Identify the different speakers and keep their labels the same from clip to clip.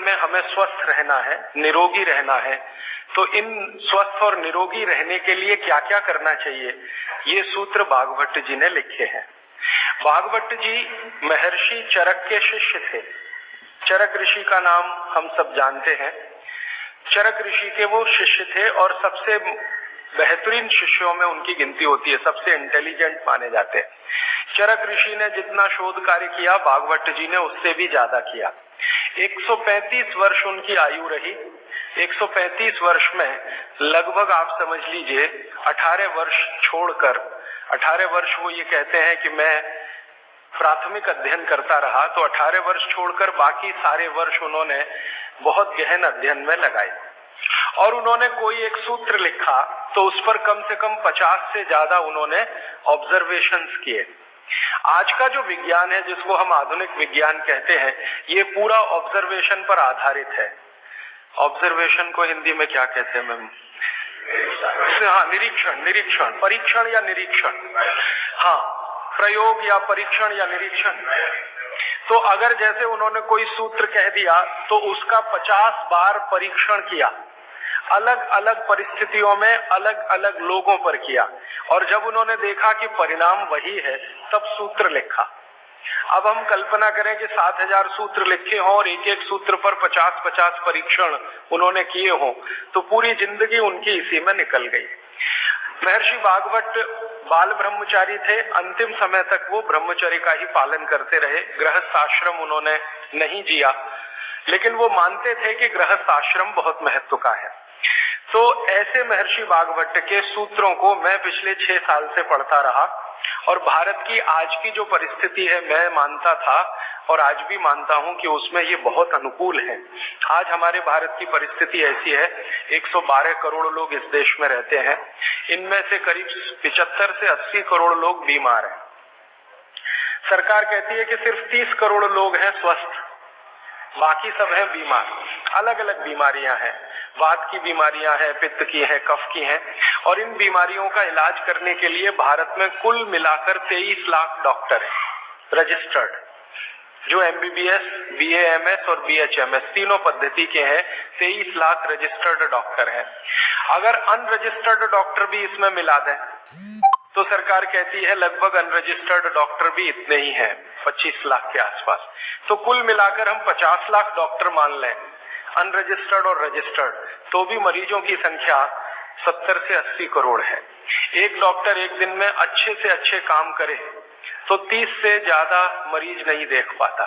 Speaker 1: में हमें स्वस्थ रहना है, निरोगी रहना है, तो इन स्वस्थ और निरोगी रहने के लिए क्या क्या करना चाहिए, ये सूत्र भागवत जी ने लिखे हैं। भागवत जी महर्षि चरक के शिष्य थे। चरक ऋषि का नाम हम सब जानते हैं। चरक ऋषि के वो शिष्य थे और सबसे बेहतरीन शिष्यों में उनकी गिनती होती है, सबसे इंटेलिजेंट माने जाते हैं। चरक ऋषि ने जितना शोध कार्य किया, भागवत जी ने उससे भी ज्यादा किया। 135 वर्ष उनकी आयु रही। 135 वर्ष में लगभग आप समझ लीजिए 18 वर्ष छोड़कर, 18 वर्ष वो ये कहते हैं कि मैं प्राथमिक अध्ययन करता रहा, तो 18 वर्ष छोड़कर बाकी सारे वर्ष उन्होंने बहुत गहन अध्ययन में लगाए। और उन्होंने कोई एक सूत्र लिखा तो उस पर कम से कम 50 से ज्यादा उन्होंने ऑब्जर्वेशंस किए। आज का जो विज्ञान है, जिसको हम आधुनिक विज्ञान कहते हैं, ये पूरा ऑब्जर्वेशन पर आधारित है। ऑब्जर्वेशन को हिंदी में क्या कहते हैं मैम? हाँ, निरीक्षण, परीक्षण या निरीक्षण, हाँ, प्रयोग या परीक्षण या निरीक्षण। तो अगर जैसे उन्होंने कोई सूत्र कह दिया तो उसका 50 बार परीक्षण किया, अलग अलग परिस्थितियों में अलग अलग लोगों पर किया, और जब उन्होंने देखा कि परिणाम वही है, तब सूत्र लिखा। अब हम कल्पना करें कि 7000 सूत्र लिखे हों और एक एक सूत्र पर 50-50 परीक्षण उन्होंने किए हों, तो पूरी जिंदगी उनकी इसी में निकल गई। महर्षि भागवत बाल ब्रह्मचारी थे। अंतिम समय तक वो ब्रह्मचर्य का ही पालन करते रहे। गृहस्थ आश्रम उन्होंने नहीं जिया, लेकिन वो मानते थे कि गृहस्थ आश्रम बहुत महत्व का है। तो ऐसे महर्षि भागवत के सूत्रों को मैं पिछले 6 साल से पढ़ता रहा, और भारत की आज की जो परिस्थिति है, मैं मानता था और आज भी मानता हूं कि उसमें ये बहुत अनुकूल है। आज हमारे भारत की परिस्थिति ऐसी है, 112 करोड़ लोग इस देश में रहते हैं। इनमें से करीब 75 से 80 करोड़ लोग बीमार हैं। सरकार कहती है कि सिर्फ 30 करोड़ लोग हैं स्वस्थ, बाकी सब हैं बीमार। अलग अलग बीमारियां हैं, वात की बीमारियां हैं, पित्त की हैं, कफ की हैं, और इन बीमारियों का इलाज करने के लिए भारत में कुल मिलाकर 23 लाख डॉक्टर हैं रजिस्टर्ड, जो MBBS, BAMS और BHMS तीनों पद्धति के हैं। 23 लाख रजिस्टर्ड डॉक्टर हैं। अगर अनरजिस्टर्ड डॉक्टर भी इसमें मिला दें तो सरकार कहती है लगभग अनरजिस्टर्ड डॉक्टर भी इतने ही हैं, 25 लाख के आसपास। तो कुल मिलाकर हम 50 लाख डॉक्टर मान लें, अनरजिस्टर्ड और रजिस्टर्ड, तो भी मरीजों की संख्या 70 से 80 करोड़ है। एक डॉक्टर एक दिन में अच्छे से अच्छे काम करे तो 30 से ज्यादा मरीज नहीं देख पाता।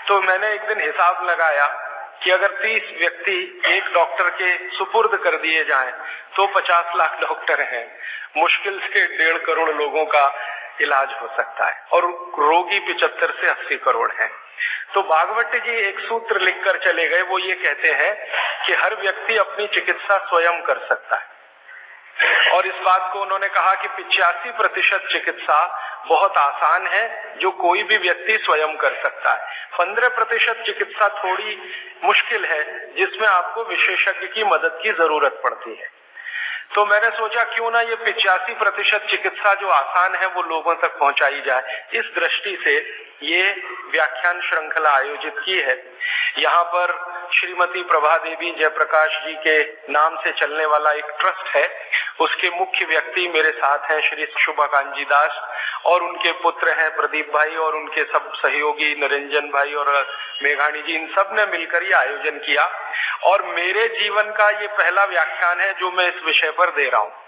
Speaker 1: तो मैंने एक दिन हिसाब लगाया कि अगर 30 व्यक्ति एक डॉक्टर के सुपुर्द कर दिए जाएं तो 50 लाख डॉक्टर हैं, मुश्किल से 1.5 करोड़ लोगों का इलाज हो सकता है, और रोगी 75 से 80 करोड़ हैं। तो भागवत जी एक सूत्र लिखकर चले गए, वो ये कहते हैं कि हर व्यक्ति अपनी चिकित्सा स्वयं कर सकता है, और इस बात को उन्होंने कहा कि 85% चिकित्सा बहुत आसान है, जो कोई भी व्यक्ति स्वयं कर सकता है। 15% चिकित्सा थोड़ी मुश्किल है, जिसमें आपको विशेषज्ञ की मदद की जरूरत पड़ती है। तो मैंने सोचा क्यों ना ये 85% चिकित्सा जो आसान है वो लोगों तक पहुंचाई जाए। इस दृष्टि से ये व्याख्यान श्रृंखला आयोजित की है। यहाँ पर श्रीमती प्रभा देवी जयप्रकाश जी के नाम से चलने वाला एक ट्रस्ट है, उसके मुख्य व्यक्ति मेरे साथ हैं श्री शुभाकांत जी दास, और उनके पुत्र हैं प्रदीप भाई, और उनके सब सहयोगी निरंजन भाई और मेघानी जी, इन सब ने मिलकर ये आयोजन किया। और मेरे जीवन का ये पहला व्याख्यान है जो मैं इस विषय पर दे रहा हूँ।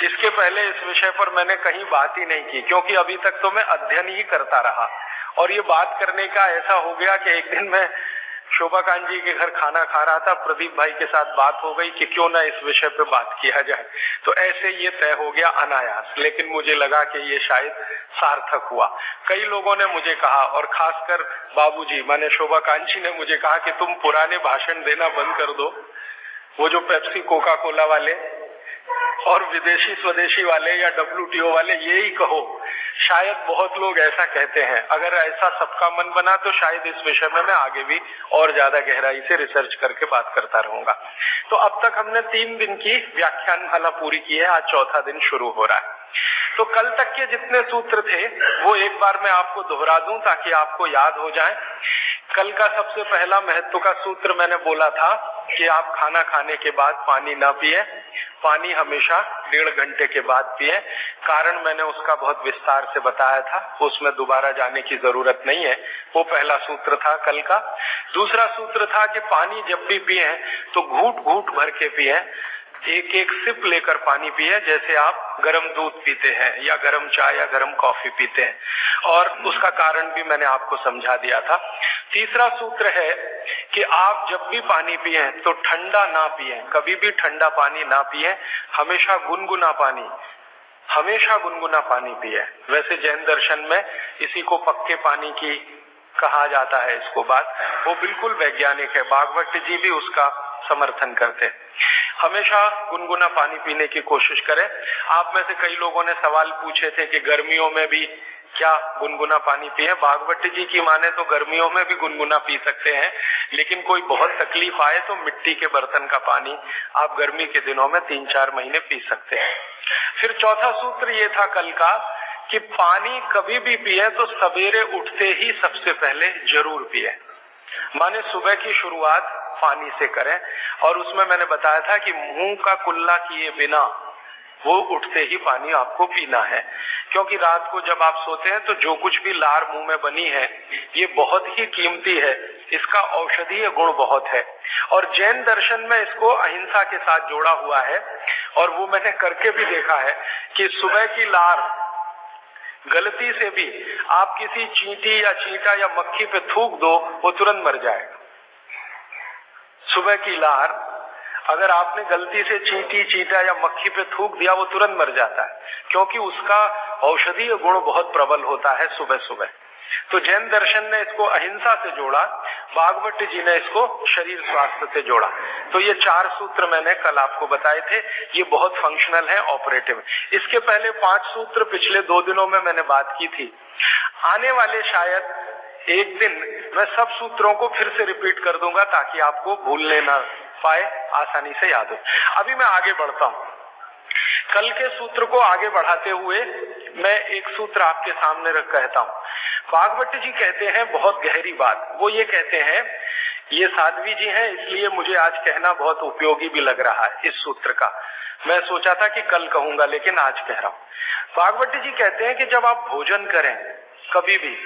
Speaker 1: इसके पहले इस विषय पर मैंने कहीं बात ही नहीं की, क्योंकि अभी तक तो मैं अध्ययन ही करता रहा, और ये बात करने का ऐसा हो गया कि एक दिन मैं शोभाकांत जी के घर खाना खा रहा था, प्रदीप भाई के साथ बात हो गई कि क्यों ना इस विषय पे बात किया जाए, तो ऐसे ये तय हो गया अनायास। लेकिन मुझे लगा कि ये शायद सार्थक हुआ। कई लोगों ने मुझे कहा, और खासकर बाबूजी माने शोभाकांत जी ने मुझे कहा कि तुम पुराने भाषण देना बंद कर दो, वो जो पेप्सी कोका कोला वाले और विदेशी स्वदेशी वाले या WTO वाले यही कहो। शायद बहुत लोग ऐसा कहते हैं। अगर ऐसा सबका मन बना तो शायद इस विषय में मैं आगे भी और ज्यादा गहराई से रिसर्च करके बात करता रहूंगा। तो अब तक हमने 3 दिन की व्याख्यानमाला पूरी की है, आज चौथा दिन शुरू हो रहा है। तो कल तक के जितने सूत्र थे वो एक बार मैं आपको दोहरा दूं ताकि आपको याद हो जाए कल का सबसे पहला महत्व का सूत्र मैंने बोला था कि आप खाना खाने के बाद पानी ना पिए, पानी हमेशा 1.5 घंटे के बाद पिए। कारण मैंने उसका बहुत विस्तार से बताया था, उसमें दोबारा जाने की जरूरत नहीं है। वो पहला सूत्र था कल का। दूसरा सूत्र था कि पानी जब भी पिए तो घूट घूट भर के पिए, एक एक सिप लेकर पानी पिए, जैसे आप गर्म दूध पीते हैं या गर्म चाय या गर्म कॉफी पीते हैं, और उसका कारण भी मैंने आपको समझा दिया था। तीसरा सूत्र है कि आप जब भी पानी पिए तो ठंडा ना पिए, कभी भी ठंडा पानी ना पिए, हमेशा गुनगुना पानी पिए। वैसे जैन दर्शन में इसी को पक्के पानी की कहा जाता है, इसको बात वो बिल्कुल वैज्ञानिक है, भागवत जी भी उसका समर्थन करते हैं। हमेशा गुनगुना पानी पीने की कोशिश करें। आप में से कई लोगों ने सवाल पूछे थे कि गर्मियों में भी क्या गुनगुना पानी पिए। भागवत जी की माने तो गर्मियों में भी गुनगुना पी सकते हैं, लेकिन कोई बहुत तकलीफ आए तो मिट्टी के बर्तन का पानी आप गर्मी के दिनों में 3-4 महीने पी सकते हैं। फिर चौथा सूत्र ये था कल का कि पानी कभी भी पिए तो सवेरे उठते ही सबसे पहले जरूर पिए, माने सुबह की शुरुआत पानी से करें। और उसमें मैंने बताया था कि मुंह का कुल्ला किए बिना वो उठते ही पानी आपको पीना है, क्योंकि रात को जब आप सोते हैं तो जो कुछ भी लार मुंह में बनी है ये बहुत ही कीमती है, इसका औषधीय गुण बहुत है। और जैन दर्शन में इसको अहिंसा के साथ जोड़ा हुआ है, और वो मैंने करके भी देखा है कि सुबह की लार गलती से भी आप किसी चींटी या चींटा या मक्खी पे थूक दो, वो तुरंत मर जाएगा। सुबह की लार अगर आपने गलती से चींटी, चींटा या मक्खी पे थूक दिया, वो तुरंत मर जाता है, क्योंकि उसका औषधीय गुण बहुत प्रबल होता है सुबह सुबह। तो जैन दर्शन ने इसको अहिंसा से जोड़ा, भागवत जी ने इसको शरीर स्वास्थ्य से जोड़ा। तो ये 4 सूत्र मैंने कल आपको बताए थे, ये बहुत फंक्शनल है, ऑपरेटिव। इसके पहले 5 सूत्र पिछले 2 दिनों में मैंने बात की थी। आने वाले शायद एक दिन मैं सब सूत्रों को फिर से रिपीट कर दूंगा ताकि आपको भूलने ना पाए, आसानी से याद हो। अभी मैं आगे बढ़ता हूं। कल के सूत्र को आगे बढ़ाते हुए मैं एक सूत्र आपके सामने रख कहता हूं। भागवत जी कहते हैं बहुत गहरी बात, वो ये कहते हैं, ये साध्वी जी हैं इसलिए मुझे आज कहना बहुत उपयोगी भी लग रहा है इस सूत्र का। मैं सोचा था कि कल कहूंगा लेकिन आज कह रहा हूं। भागवत जी कहते हैं कि जब आप भोजन करें कभी भी,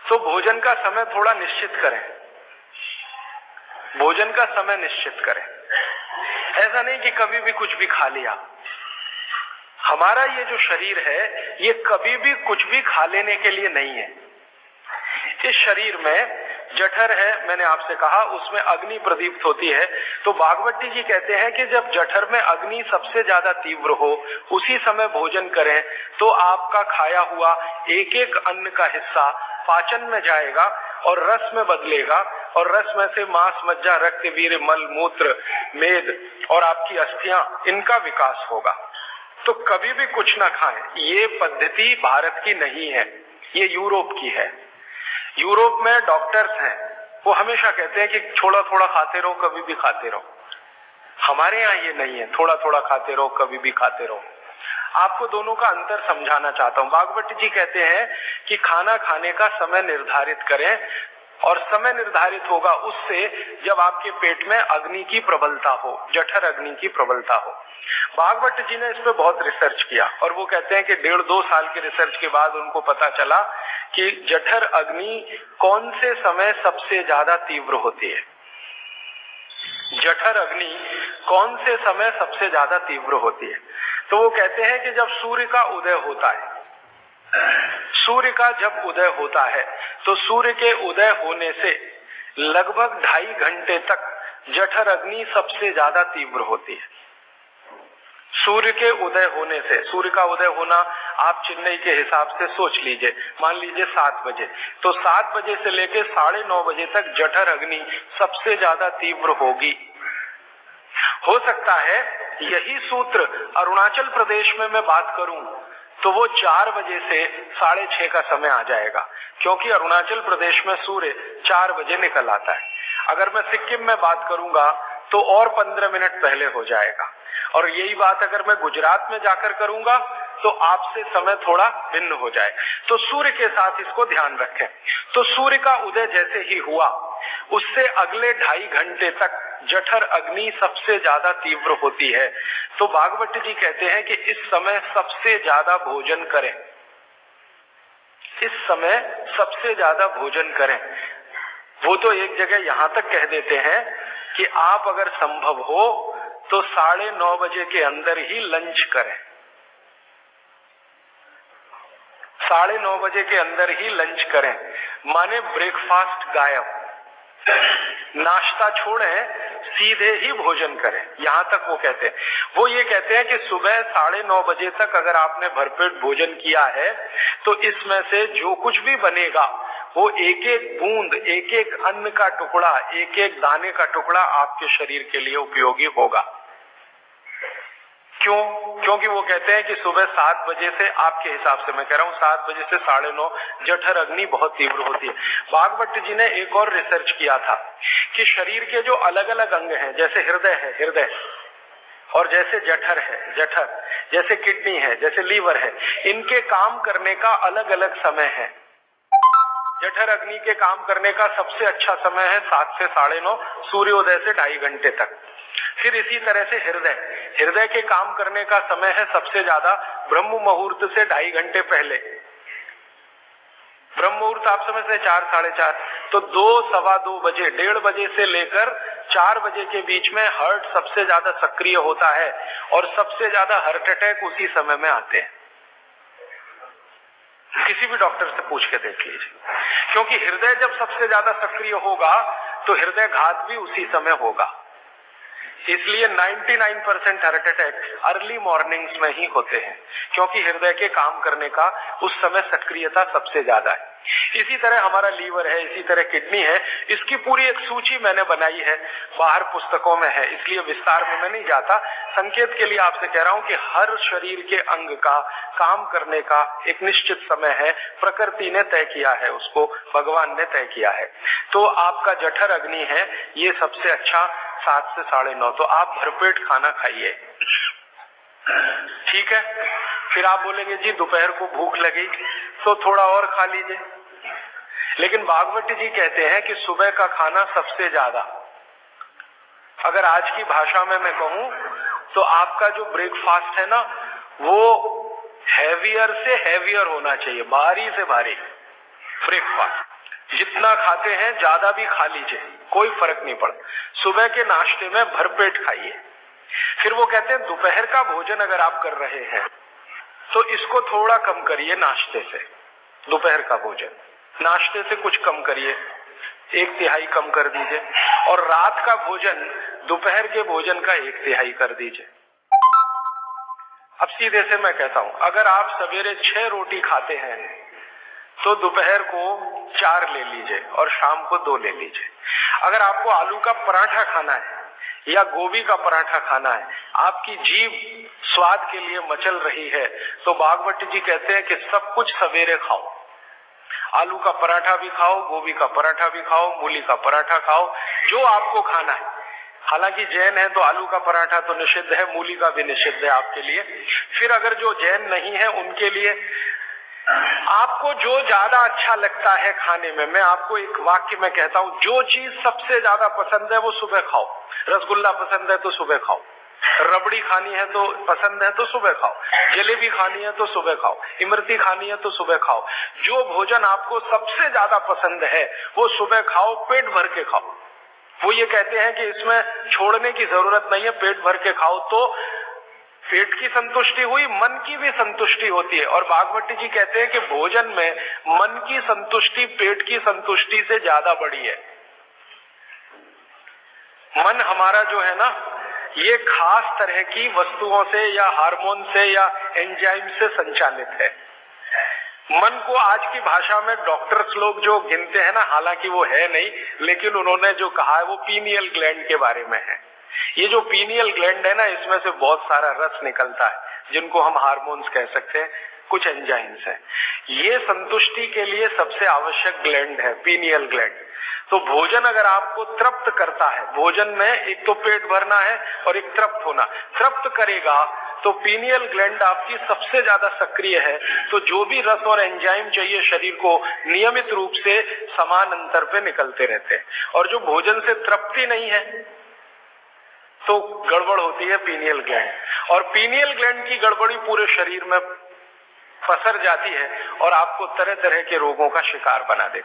Speaker 1: तो भोजन का समय थोड़ा निश्चित करें, भोजन का समय निश्चित करें। ऐसा नहीं कि कभी भी कुछ भी खा लिया। हमारा ये जो शरीर है ये कभी भी कुछ भी खा लेने के लिए नहीं है। इस शरीर में जठर है, मैंने आपसे कहा, उसमें अग्नि प्रदीप्त होती है। तो भागवत जी कहते हैं कि जब जठर में अग्नि सबसे ज्यादा तीव्र हो उसी समय भोजन करें तो आपका खाया हुआ एक एक अन्न का हिस्सा पाचन में जाएगा और रस में बदलेगा, और रस में से मांस, मज्जा, रक्त, वीर्य, मल, मूत्र, मेद और आपकी अस्थियां, इनका विकास होगा। तो कभी भी कुछ ना खाएं। ये पद्धति भारत की नहीं है, ये यूरोप की है। यूरोप में डॉक्टर्स हैं, वो हमेशा कहते हैं कि थोड़ा थोड़ा खाते रहो, कभी भी खाते रहो। हमारे यहाँ ये नहीं है, थोड़ा थोड़ा खाते रहो, कभी भी खाते रहो। आपको दोनों का अंतर समझाना चाहता हूँ। भागवत जी कहते हैं कि खाना खाने का समय निर्धारित करें, और समय निर्धारित होगा उससे जब आपके पेट में अग्नि की प्रबलता हो, जठर अग्नि की प्रबलता हो। भागवत जी ने इस पे बहुत रिसर्च किया और वो कहते हैं कि 1.5-2 साल के रिसर्च के बाद उनको पता चला कि जठर अग्नि कौन से समय सबसे ज्यादा तीव्र होती है। जठर अग्नि कौन से समय सबसे ज्यादा तीव्र होती है? तो वो कहते हैं कि जब सूर्य का उदय होता है, सूर्य का जब उदय होता है तो सूर्य के उदय होने से लगभग 2.5 घंटे तक जठर अग्नि सबसे ज्यादा तीव्र होती है। सूर्य के उदय होने से, सूर्य का उदय होना आप चेन्नई के हिसाब से सोच लीजिए, मान लीजिए 7 बजे, तो 7 बजे से लेकर 9:30 बजे तक जठर अग्नि सबसे ज्यादा तीव्र होगी। हो सकता है यही सूत्र अरुणाचल प्रदेश में मैं बात करूं तो वो 4 बजे से 6:30 का समय आ जाएगा, क्योंकि अरुणाचल प्रदेश में सूर्य 4 बजे निकल आता है। अगर मैं सिक्किम में बात करूंगा तो और 15 मिनट पहले हो जाएगा, और यही बात अगर मैं गुजरात में जाकर करूंगा तो आपसे समय थोड़ा भिन्न हो जाए। तो सूर्य के साथ इसको ध्यान रखें। तो सूर्य का उदय जैसे ही हुआ, उससे अगले 2.5 घंटे तक जठर अग्नि सबसे ज्यादा तीव्र होती है। तो भागवत जी कहते हैं कि इस समय सबसे ज्यादा भोजन करें, इस समय सबसे ज्यादा भोजन करें। वो तो एक जगह यहां तक कह देते हैं कि आप अगर संभव हो तो 9:30 बजे के अंदर ही लंच करें, 9:30 बजे के अंदर ही लंच करें, माने ब्रेकफास्ट गायब, नाश्ता छोड़ें, सीधे ही भोजन करें। यहां तक वो कहते हैं। वो ये कहते हैं कि सुबह 9:30 बजे तक अगर आपने भरपेट भोजन किया है तो इसमें से जो कुछ भी बनेगा वो एक एक बूंद, एक एक अन्न का टुकड़ा, एक एक दाने का टुकड़ा आपके शरीर के लिए उपयोगी होगा। क्यों? क्योंकि वो कहते हैं कि सुबह 7 बजे से, आपके हिसाब से मैं कह रहा हूं, 7 बजे से 9:30 जठर अग्नि बहुत तीव्र होती है। भागवत जी ने एक और रिसर्च किया था कि शरीर के जो अलग अलग अंग हैं, जैसे हृदय है, हृदय, और जैसे जठर है, जठर, जैसे किडनी है, जैसे लीवर है, इनके काम करने का अलग अलग समय है। जठर अग्नि के काम करने का सबसे अच्छा समय है 7 से 9:30, सूर्योदय से 2.5 घंटे तक। फिर इसी तरह से हृदय, हृदय के काम करने का समय है सबसे ज्यादा ब्रह्म मुहूर्त से 2.5 घंटे पहले। ब्रह्म मुहूर्त आप समझते हैं 4, 4:30, तो 2, सवा 2 बजे, 1:30 बजे से लेकर 4 बजे के बीच में हार्ट सबसे ज्यादा सक्रिय होता है और सबसे ज्यादा हार्ट अटैक उसी समय में आते हैं। किसी भी डॉक्टर से पूछ के देख लीजिए, क्योंकि हृदय जब सबसे ज्यादा सक्रिय होगा तो हृदय घात भी उसी समय होगा। इसलिए 99% हार्ट अटैक अर्ली मॉर्निंग्स में ही होते हैं, क्योंकि हृदय के काम करने का उस समय सक्रियता सबसे ज्यादा है। इसी तरह हमारा लीवर है, इसी तरह किडनी है। इसकी पूरी एक सूची मैंने बनाई है, बाहर पुस्तकों में है, इसलिए विस्तार में मैं नहीं जाता। संकेत के लिए आपसे कह रहा हूं कि हर शरीर के अंग का काम करने का एक निश्चित समय है, प्रकृति ने तय किया है, उसको भगवान ने तय किया है। तो आपका जठर अग्नि है, ये सबसे अच्छा 7 से 9:30। तो आप भरपेट खाना खाइए, ठीक है। फिर आप बोलेंगे जी दोपहर को भूख लगी तो थोड़ा और खा लीजिए, लेकिन भागवत जी कहते हैं कि सुबह का खाना सबसे ज्यादा, अगर आज की भाषा में मैं कहूं तो आपका जो ब्रेकफास्ट है ना, वो हैवियर से हैवियर होना चाहिए, भारी से भारी ब्रेकफास्ट। जितना खाते हैं ज्यादा भी खा लीजिए, कोई फर्क नहीं पड़ता। सुबह के नाश्ते में भरपेट खाइए। फिर वो कहते हैं दोपहर का भोजन अगर आप कर रहे हैं तो इसको थोड़ा कम करिए, नाश्ते से, दोपहर का भोजन नाश्ते से कुछ कम करिए, 1/3 कम कर दीजिए, और रात का भोजन दोपहर के भोजन का 1/3 कर दीजिए। अब सीधे से मैं कहता हूं, अगर आप सवेरे 6 रोटी खाते हैं तो दोपहर को 4 ले लीजिए और शाम को 2 ले लीजिए। अगर आपको आलू का पराठा खाना है या गोभी का पराठा खाना है, आपकी जीभ स्वाद के लिए मचल रही है, तो भागवत जी कहते हैं कि सब कुछ सवेरे खाओ। आलू का पराठा भी खाओ, गोभी का पराठा भी खाओ, मूली का पराठा खाओ, जो आपको खाना है। हालांकि जैन है तो आलू का पराठा तो निषिद्ध है, मूली का भी निषिद्ध है आपके लिए। फिर अगर जो जैन नहीं है उनके लिए आपको जो ज्यादा अच्छा लगता है खाने में, मैं आपको एक वाक्य में कहता हूं, जो चीज सबसे ज्यादा पसंद है वो सुबह खाओ। रसगुल्ला पसंद है तो सुबह खाओ, रबड़ी खानी है तो पसंद है तो सुबह खाओ, जलेबी खानी है तो सुबह खाओ, इमरती खानी है तो सुबह खाओ। जो भोजन आपको सबसे ज्यादा पसंद है वो सुबह खाओ, पेट भर के खाओ। वो ये कहते हैं कि इसमें छोड़ने की जरूरत नहीं है, पेट भर के खाओ तो पेट की संतुष्टि हुई, मन की भी संतुष्टि होती है। और भागवत जी कहते हैं कि भोजन में मन की संतुष्टि पेट की संतुष्टि से ज्यादा बड़ी है। मन हमारा जो है ना, ये खास तरह की वस्तुओं से या हार्मोन से या एंजाइम से संचालित है। मन को आज की भाषा में डॉक्टर्स लोग जो गिनते हैं ना, हालांकि वो है नहीं, लेकिन उन्होंने जो कहा है वो पीनियल ग्लैंड के बारे में है। ये जो पीनियल ग्लैंड है ना, इसमें से बहुत सारा रस निकलता है, जिनको हम हार्मोन्स कह सकते हैं, कुछ एंजाइम्स हैं। ये संतुष्टि के लिए सबसे आवश्यक ग्लैंड है, पीनियल ग्लैंड। तो भोजन अगर आपको तृप्त करता है, भोजन में एक तो पेट भरना है और एक तृप्त होना, तृप्त करेगा तो पीनियल ग्लैंड आपकी सबसे ज्यादा सक्रिय है। तो जो भी रस और एंजाइम चाहिए शरीर को नियमित रूप से समान अंतर पे निकलते रहते हैं। और जो भोजन से तृप्ति नहीं है तो गड़बड़ होती है पीनियल ग्लैंड, और पीनियल ग्लैंड की गड़बड़ी पूरे शरीर में पसर जाती है और आपको तरह तरह के रोगों का शिकार बना दे।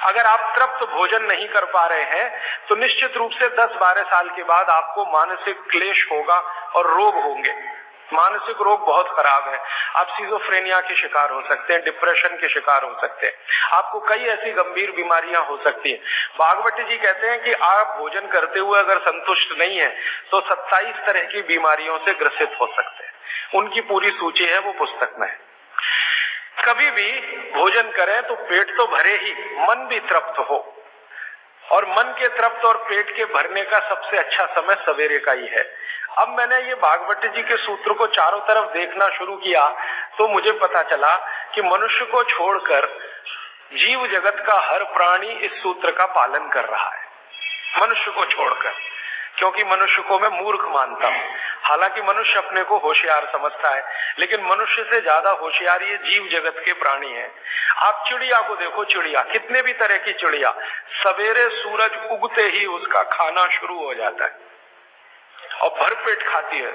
Speaker 1: अगर आप तृप्त भोजन नहीं कर पा रहे हैं तो निश्चित रूप से 10-12 साल के बाद आपको मानसिक क्लेश होगा और रोग होंगे। मानसिक रोग बहुत खराब है। आप सिजोफ्रेनिया के शिकार हो सकते हैं, डिप्रेशन के शिकार हो सकते हैं, आपको कई ऐसी गंभीर बीमारियां हो सकती हैं। भागवत जी कहते हैं कि आप भोजन करते हुए अगर संतुष्ट नहीं है तो 27 तरह की बीमारियों से ग्रसित हो सकते हैं। उनकी पूरी सूची है, वो पुस्तक में है। कभी भी भोजन करें तो पेट तो भरे ही, मन भी तृप्त हो, और मन के तृप्त और पेट के भरने का सबसे अच्छा समय सवेरे का ही है। अब मैंने ये भागवत जी के सूत्र को चारों तरफ देखना शुरू किया तो मुझे पता चला कि मनुष्य को छोड़कर जीव जगत का हर प्राणी इस सूत्र का पालन कर रहा है, मनुष्य को छोड़कर। क्योंकि मनुष्य को मैं मूर्ख मानता हूं, हालांकि मनुष्य अपने को होशियार समझता है, लेकिन मनुष्य से ज्यादा होशियार ये जीव जगत के प्राणी हैं। आप चिड़िया को देखो, चिड़िया, कितने भी तरह की चिड़िया, सवेरे सूरज उगते ही उसका खाना शुरू हो जाता है और भरपेट खाती है।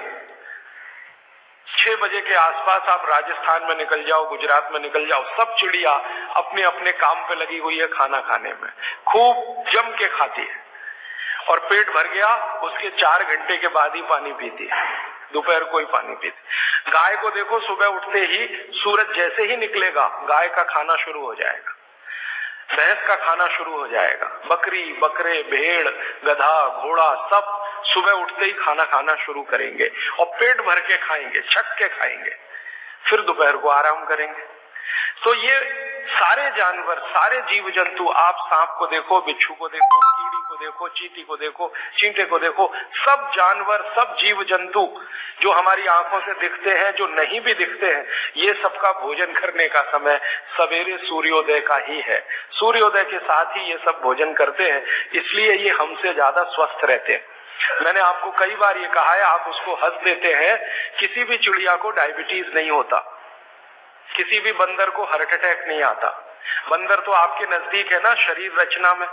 Speaker 1: 6 बजे के आसपास आप राजस्थान में निकल जाओ, गुजरात में निकल जाओ, सब चिड़िया अपने अपने काम पे लगी हुई है, खाना खाने में खूब जम के खाती है, और पेट भर गया उसके 4 घंटे के बाद ही पानी पीती है, दोपहर को ही पानी पीती। गाय को देखो, सुबह उठते ही सूरज जैसे ही निकलेगा गाय का खाना शुरू हो जाएगा, भैंस का खाना शुरू हो जाएगा, बकरी, बकरे, भेड़, गधा, घोड़ा सब सुबह उठते ही खाना खाना शुरू करेंगे और पेट भर के खाएंगे, छक के खाएंगे, फिर दोपहर को आराम करेंगे। तो ये सारे जानवर, सारे जीव जंतु, आप सांप को देखो, बिच्छू को देखो, कीड़ी को देखो, चींटी को देखो, चींटे को देखो, सब जानवर, सब जीव जंतु जो हमारी आंखों से दिखते हैं, जो नहीं भी दिखते हैं, ये सबका भोजन करने का समय सवेरे सूर्योदय का ही है। सूर्योदय के साथ ही ये सब भोजन करते हैं, इसलिए ये हमसे ज्यादा स्वस्थ रहते हैं। मैंने आपको कई बार ये कहा है, आप उसको हंस देते हैं, किसी भी चिड़िया को डायबिटीज नहीं होता, किसी भी बंदर को हार्ट अटैक नहीं आता। बंदर तो आपके नजदीक है ना शरीर रचना में,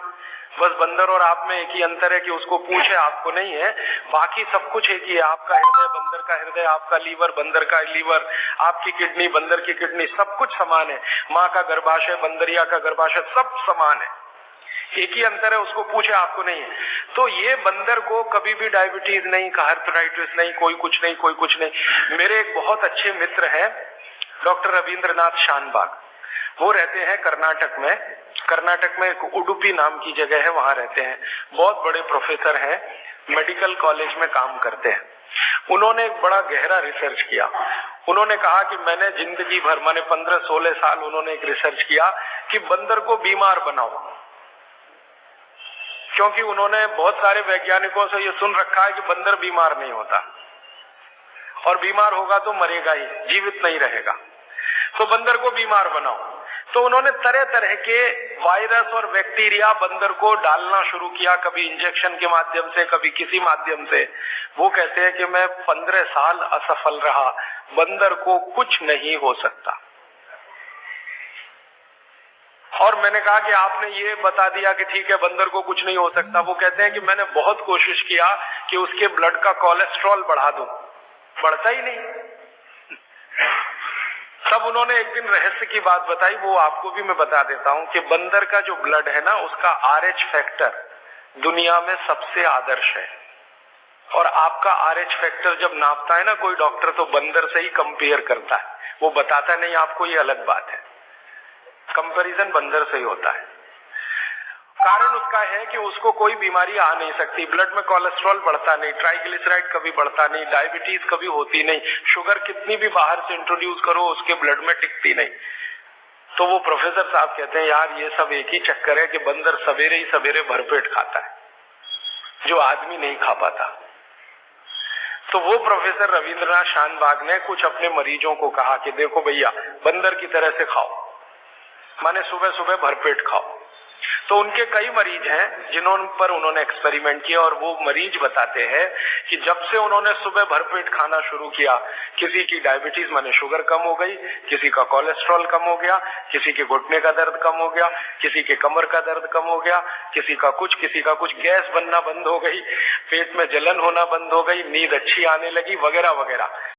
Speaker 1: बस बंदर और आप में एक ही अंतर है कि उसको पूंछ है, आपको नहीं है, बाकी सब कुछ एक ही है। आपका हृदय बंदर का हृदय, आपका लीवर बंदर का लीवर, आपकी किडनी बंदर की किडनी, सब कुछ समान है। माँ का गर्भाशय, बंदरिया का गर्भाशय, सब समान है, एक ही अंतर है, उसको पूछे, आपको नहीं है। तो ये बंदर को कभी भी डायबिटीज नहीं, आर्थराइटिस नहीं, कोई कुछ नहीं, कोई कुछ नहीं। मेरे एक बहुत अच्छे मित्र हैं डॉक्टर रविंद्रनाथ शानबाग, वो रहते हैं कर्नाटक में। कर्नाटक में एक उडुपी नाम की जगह है, वहां रहते हैं, बहुत बड़े प्रोफेसर हैं, मेडिकल कॉलेज में काम करते हैं। उन्होंने एक बड़ा गहरा रिसर्च किया। उन्होंने कहा कि मैंने जिंदगी भर, माने 15-16 साल उन्होंने एक रिसर्च किया कि बंदर को बीमार बनाओ, क्योंकि उन्होंने बहुत सारे वैज्ञानिकों से ये सुन रखा है कि बंदर बीमार नहीं होता, और बीमार होगा तो मरेगा ही, जीवित नहीं रहेगा, तो बंदर को बीमार बनाओ। तो उन्होंने तरह तरह के वायरस और बैक्टीरिया बंदर को डालना शुरू किया, कभी इंजेक्शन के माध्यम से, कभी किसी माध्यम से। वो कहते हैं कि मैं 15 साल असफल रहा, बंदर को कुछ नहीं हो सकता। और मैंने कहा कि आपने ये बता दिया कि ठीक है बंदर को कुछ नहीं हो सकता। वो कहते हैं कि मैंने बहुत कोशिश किया कि उसके ब्लड का कोलेस्ट्रॉल बढ़ा दूं, बढ़ता ही नहीं। तब उन्होंने एक दिन रहस्य की बात बताई, वो आपको भी मैं बता देता हूं कि बंदर का जो ब्लड है ना, उसका RH फैक्टर दुनिया में सबसे आदर्श है। और आपका RH फैक्टर जब नापता है ना कोई डॉक्टर, तो बंदर से ही कंपेयर करता है, वो बताता नहीं आपको, ये अलग बात है, कंपैरिजन बंदर से ही होता है। कारण उसका है कि उसको कोई बीमारी आ नहीं सकती, ब्लड में कोलेस्ट्रॉल बढ़ता नहीं, ट्राइग्लिसराइड कभी बढ़ता नहीं, डायबिटीज कभी होती नहीं, शुगर कितनी भी बाहर से इंट्रोड्यूस करो उसके ब्लड में टिकती नहीं। तो वो प्रोफेसर साहब कहते हैं यार ये सब एक ही चक्कर है कि बंदर सवेरे ही सवेरे भरपेट खाता है, जो आदमी नहीं खा पाता। तो वो प्रोफेसर रविंद्रनाथ शानबाग ने कुछ अपने मरीजों को कहा कि देखो भैया, बंदर की तरह से खाओ, माने सुबह सुबह भरपेट खाओ। तो उनके कई मरीज हैं जिन्होंने पर उन्होंने एक्सपेरिमेंट किया और वो मरीज बताते हैं कि जब से उन्होंने सुबह भरपेट खाना शुरू किया, किसी की डायबिटीज माने शुगर कम हो गई, किसी का कोलेस्ट्रॉल कम हो गया, किसी के घुटने का दर्द कम हो गया, किसी के कमर का दर्द कम हो गया, किसी का कुछ, गैस बनना बंद हो गई, पेट में जलन होना बंद हो गई, नींद अच्छी आने लगी, वगैरह वगैरह।